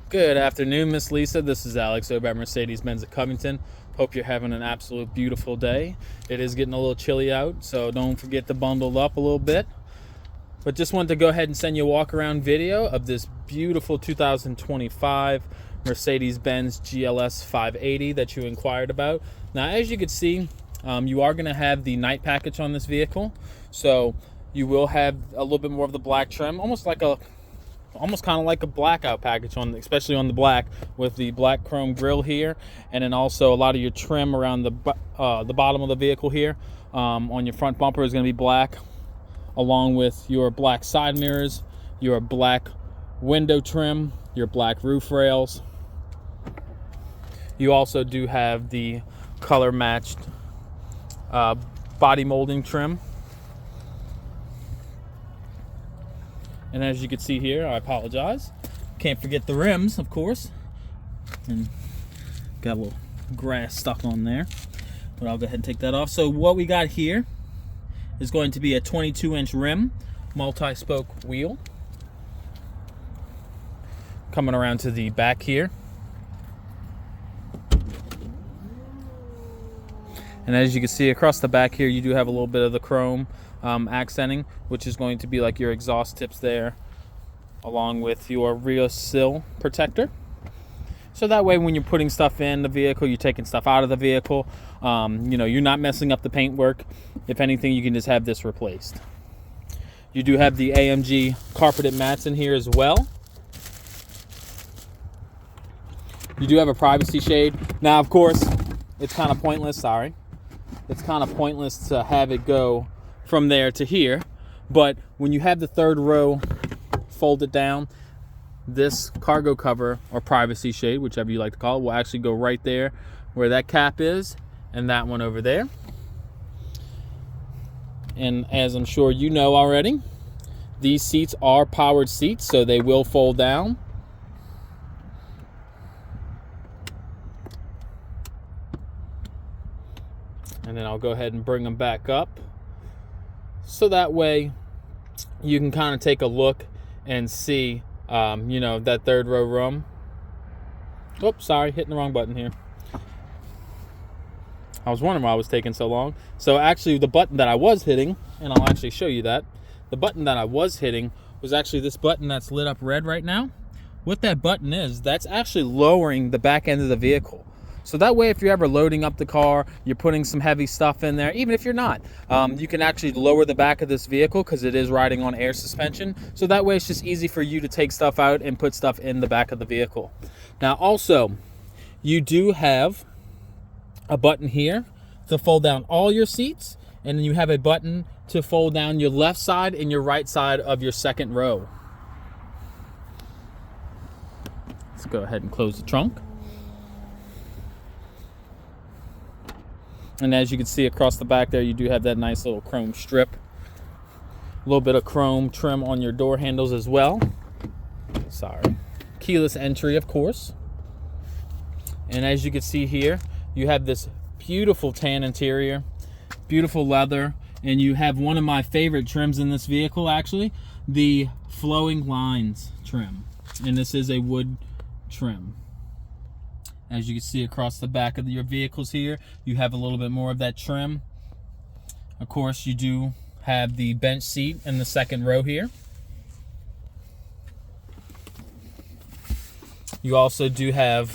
Good afternoon, Miss Lisa. This is Alex over at Mercedes-Benz at Covington. Hope you're having an absolute beautiful day. It is getting a little chilly out, so don't forget to bundle up a little bit. But just wanted to go ahead and send you a walk-around video of this beautiful 2025 Mercedes-Benz GLS 580 that you inquired about. Now, as you can see, you are going to have the night package on this vehicle, so you will have a little bit more of the black trim, almost kind of like a blackout package, especially on the black, with the black chrome grille here, and then also a lot of your trim around the bottom of the vehicle here. On your front bumper is going to be black, along with your black side mirrors, your black window trim, your black roof rails. You also do have the color matched body molding trim. And as you can see here, I apologize, can't forget the rims, of course, and got a little grass stuck on there, but I'll go ahead and take that off. So what we got here is going to be a 22-inch rim, multi-spoke wheel. Coming around to the back here, and as you can see across the back here, you do have a little bit of the chrome accenting, which is going to be like your exhaust tips there, along with your rear sill protector. So that way when you're putting stuff in the vehicle, you're taking stuff out of the vehicle, you're not messing up the paintwork. If anything, you can just have this replaced. You do have the AMG carpeted mats in here as well. You do have a privacy shade. Now, of course, it's kind of pointless, it's kind of pointless to have it go from there to here, but when you have the third row folded down, this cargo cover or privacy shade, whichever you like to call it, will actually go right there where that cap is, and that one over there. And as I'm sure you know already, these seats are powered seats, so they will fold down. And then I'll go ahead and bring them back up, so that way you can kind of take a look and see, that third row room. Oops, sorry, hitting the wrong button here. I was wondering why it was taking so long. So actually the button that I was hitting, and I'll actually show you that, the button that I was hitting was actually this button that's lit up red right now. What that button is, that's actually lowering the back end of the vehicle. So that way, if you're ever loading up the car, you're putting some heavy stuff in there, even if you're not, you can actually lower the back of this vehicle because it is riding on air suspension. So that way, it's just easy for you to take stuff out and put stuff in the back of the vehicle. Now, also, you do have a button here to fold down all your seats, and then you have a button to fold down your left side and your right side of your second row. Let's go ahead and close the trunk. And as you can see across the back there, you do have that nice little chrome strip. A little bit of chrome trim on your door handles as well. Sorry. Keyless entry, of course. And as you can see here, you have this beautiful tan interior, beautiful leather, and you have one of my favorite trims in this vehicle, actually, the flowing lines trim. And this is a wood trim. As you can see across the back of your vehicles here, you have a little bit more of that trim. Of course, you do have the bench seat in the second row here. You also do have,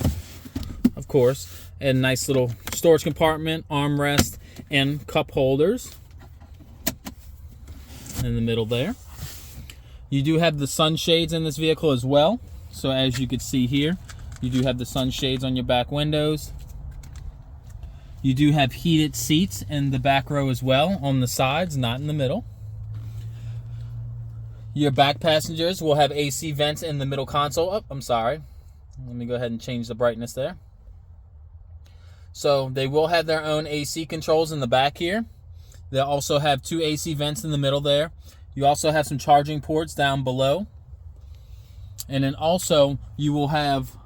of course, a nice little storage compartment, armrest, and cup holders in the middle there. You do have the sunshades in this vehicle as well. So as you can see here, you do have the sunshades on your back windows. You do have heated seats in the back row as well, on the sides, not in the middle. Your back passengers will have AC vents in the middle console. Oh, I'm sorry. Let me go ahead and change the brightness there. So they will have their own AC controls in the back here. They'll also have two AC vents in the middle there. You also have some charging ports down below. And then also you will have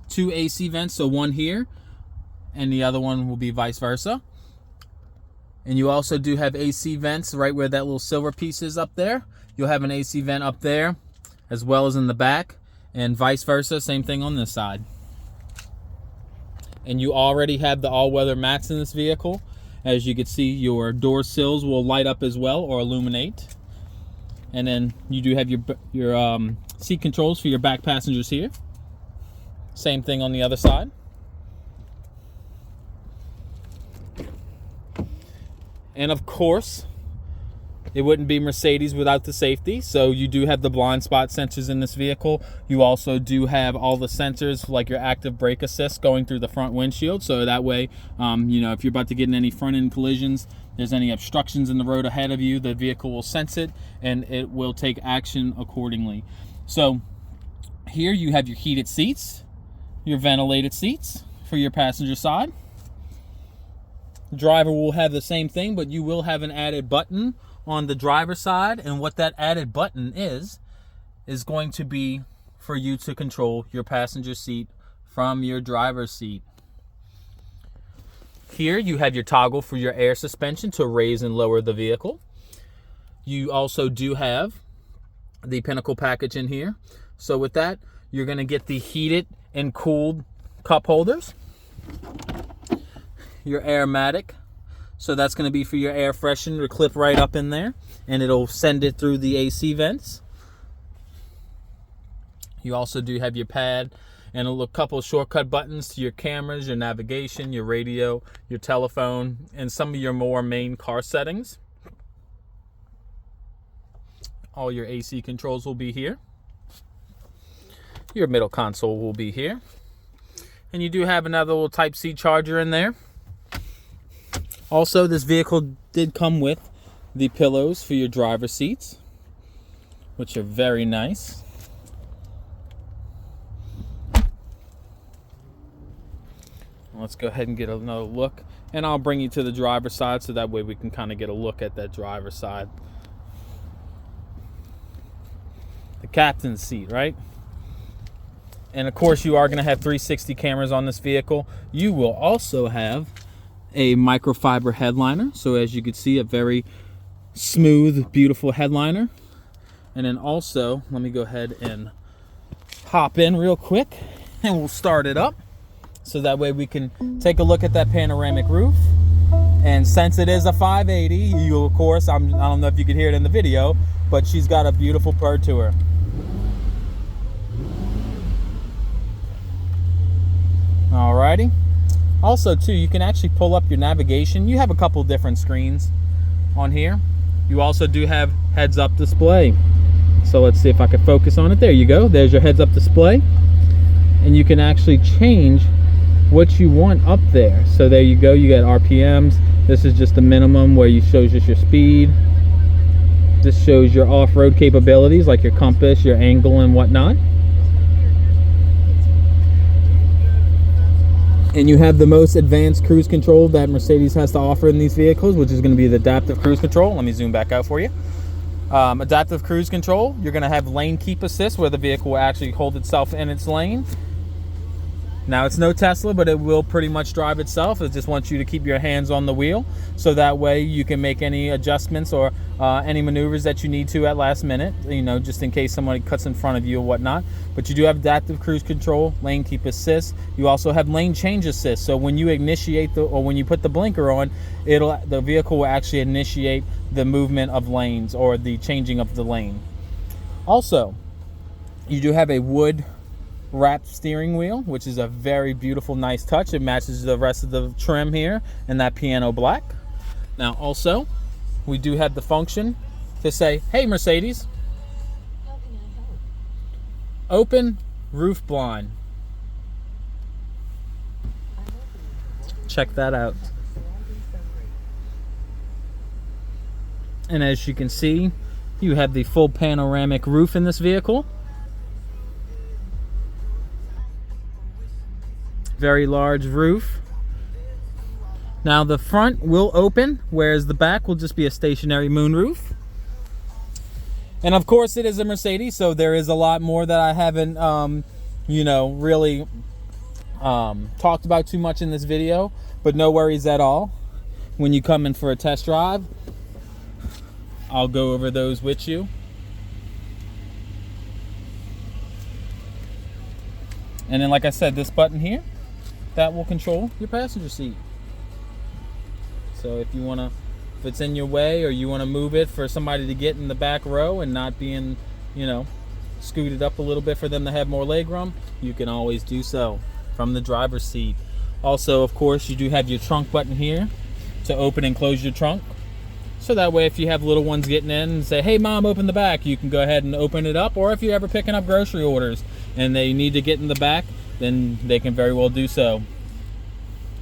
two AC vents, so one here and the other one will be vice versa. And you also do have AC vents right where that little silver piece is up there. You'll have an AC vent up there as well as in the back. and vice versa, same thing on this side. And you already have the all-weather mats in this vehicle. As you can see, your door sills will light up as well, or illuminate. And then you do have your seat controls for your back passengers here. Same thing on the other side. And of course, it wouldn't be Mercedes without the safety. So you do have the blind spot sensors in this vehicle. You also do have all the sensors like your active brake assist going through the front windshield. So that way, you know, if you're about to get in any front end collisions, there's any obstructions in the road ahead of you, the vehicle will sense it and it will take action accordingly. So here you have your heated seats, your ventilated seats for your passenger side. Driver will have the same thing, but you will have an added button on the driver's side, and what that added button is going to be for you to control your passenger seat from your driver's seat. Here you have your toggle for your air suspension to raise and lower the vehicle. You also do have the Pinnacle package in here. So with that, you're going to get the heated and cooled cup holders. Your Airmatic. So that's going to be for your air freshener to clip right up in there, and it'll send it through the AC vents. You also do have your pad and a couple shortcut buttons to your cameras, your navigation, your radio, your telephone, and some of your more main car settings. All your AC controls will be here. Your middle console will be here. And you do have another little Type-C charger in there. Also, this vehicle did come with the pillows for your driver's seats, which are very nice. Let's go ahead and get another look, and I'll bring you to the driver's side so that way we can kind of get a look at that driver's side. The captain's seat, right? And of course, you are going to have 360 cameras on this vehicle. You will also have a microfiber headliner, so as you can see, a very smooth, beautiful headliner. And then also, let me go ahead and hop in real quick and we'll start it up so that way we can take a look at that panoramic roof. And since it is a 580, you of course, I don't know if you could hear it in the video, but she's got a beautiful purr to her. Alrighty. Also too, you can actually pull up your navigation. You have a couple different screens on here. You also do have heads-up display. So let's see if I can focus on it. There you go. There's your heads-up display. And you can actually change what you want up there. So there you go. You got RPMs. This is just the minimum where you shows just your speed. This shows your off-road capabilities like your compass, your angle, and whatnot. And you have the most advanced cruise control that Mercedes has to offer in these vehicles, which is going to be the adaptive cruise control. Let me zoom back out for you. Adaptive cruise control, you're going to have lane keep assist, where the vehicle will actually hold itself in its lane. Now, it's no Tesla, but it will pretty much drive itself. It just wants you to keep your hands on the wheel, so that way you can make any adjustments or any maneuvers that you need to at last minute, you know, just in case somebody cuts in front of you or whatnot. But you do have adaptive cruise control, lane keep assist. You also have lane change assist. So when you initiate or when you put the blinker on, the vehicle will actually initiate the movement of lanes or the changing of the lane. Also, you do have a wood wrapped steering wheel, which is a very beautiful, nice touch. It matches the rest of the trim here in that piano black. Now also, we do have the function to say, hey Mercedes, how can I help? Open roof blind. Check that out. And as you can see, you have the full panoramic roof in this vehicle. Very large roof. Now the front will open, whereas the back will just be a stationary moonroof. And of course it is a Mercedes, so there is a lot more that I haven't, you know, really talked about too much in this video, but no worries at all. When you come in for a test drive, I'll go over those with you. And then, like I said, this button here, that will control your passenger seat. So if you want to, if it's in your way or you want to move it for somebody to get in the back row and not being, you know, scooted up a little bit for them to have more leg room, you can always do so from the driver's seat. Also, of course, you do have your trunk button here to open and close your trunk. So that way, if you have little ones getting in and say, hey mom, open the back, you can go ahead and open it up. Or if you're ever picking up grocery orders and they need to get in the back, then they can very well do so.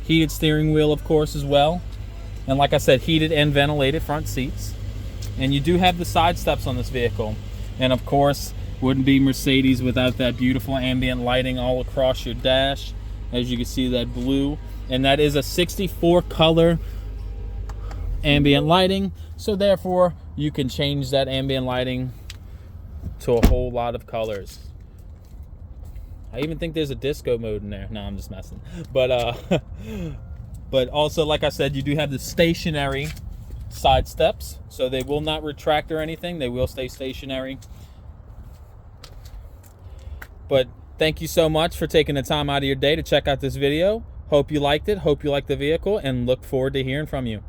Heated steering wheel, of course, as well. And like I said, heated and ventilated front seats. And you do have the side steps on this vehicle. And of course, wouldn't be Mercedes without that beautiful ambient lighting all across your dash. As you can see, that blue. And that is a 64 color ambient lighting. So therefore, you can change that ambient lighting to a whole lot of colors. I even think there's a disco mode in there. No, I'm just messing. But but also, like I said, you do have the stationary side steps, so they will not retract or anything. They will stay stationary. But thank you so much for taking the time out of your day to check out this video. Hope you liked it. Hope you liked the vehicle, and look forward to hearing from you.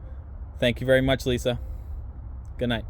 Thank you very much, Lisa. Good night.